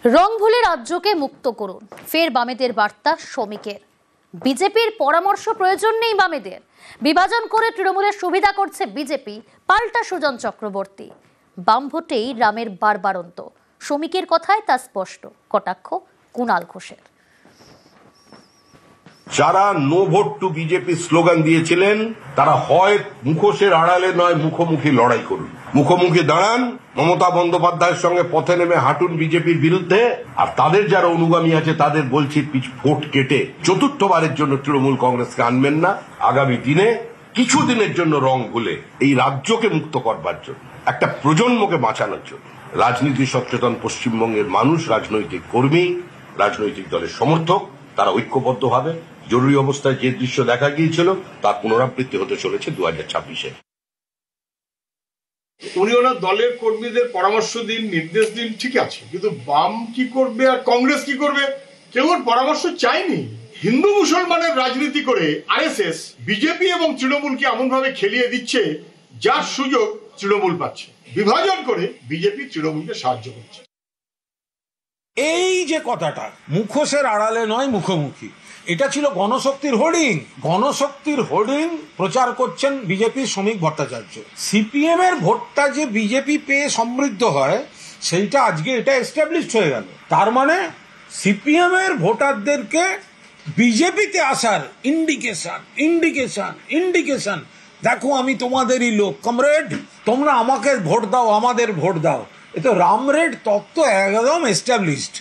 রং ভুলে রাজ্যকে মুক্ত করুন, ফের বামেদের বার্তা শ্রমিকের। বিজেপির পরামর্শ প্রয়োজন নেই বামেদের, বিভাজন করে তৃণমূলের সুবিধা করছে বিজেপি, পাল্টা সুজন চক্রবর্তী। বাম ভোটেই রামের বারবারন্ত, শ্রমিকের কথায় তা স্পষ্ট, কটাক্ষ কুণাল ঘোষের। যারা no vote to BJP slogan দিয়েছিলেন তারা হয় মুখোশের আড়ালে নয় মুখোমুখি লড়াই করুন, মুখোমুখি দাঁড়ান, মমতা বন্দ্যোপাধ্যায়ের সঙ্গে পথে নেমে হাঁটুন বিজেপির বিরুদ্ধে। আর তাদের যারা অনুগামী আছে তাদের বলছি ভোট কেটে চতুর্থবারের জন্য তৃণমূল কংগ্রেসকে আনবেন না। আগামী দিনে কিছুদিনের জন্য রং ভুলে এই রাজ্যকে মুক্ত করবার জন্য, একটা প্রজন্মকে বাঁচানোর জন্য রাজনীতি সচেতন পশ্চিমবঙ্গের মানুষ, রাজনৈতিক কর্মী, রাজনৈতিক দলের সমর্থক, তারা ঐক্যবদ্ধভাবে জরুরি অবস্থায় যে দৃশ্য দেখা গিয়েছিল তার পুনরাবৃত্তি হতে চলেছে 2026-এ। উনি ওনার দলের কর্মীদের পরামর্শ দিন, নির্দেশ দিন, ঠিক আছে, কিন্তু বাম কি করবে আর কংগ্রেস কি করবে কেউ পরামর্শ চায়নি। হিন্দু মুসলমানের রাজনীতি করে আরএসএস বিজেপি এবং তৃণমূলকে এমন ভাবে খেলিয়ে দিচ্ছে যার সুযোগ তৃণমূল পাচ্ছে। বিভাজন করে বিজেপি তৃণমূলকে সাহায্য করছে। এই যে কথাটা মুখোশের আড়ালে নয় মুখোমুখি, এটা ছিল গণশক্তির হোর্ডিং। গণশক্তির হোর্ডিং প্রচার করছেন বিজেপির শ্রমিক ভট্টাচার্য। সিপিএম এর ভোটটা যে বিজেপি পেয়ে সমৃদ্ধ হয় সেইটা আজকে এটা এস্টাবলিশড হয়ে গেল। তার মানে সিপিএম এর ভোটারদেরকে বিজেপিতে আসার ইন্ডিকেশন দেখো, আমি তোমাদেরই লোক, কমরেড, তোমরা আমাকে ভোট দাও, আমাদের ভোট দাও। এ তো রামরেড তত্ত্ব একদম এস্টাবলিশড।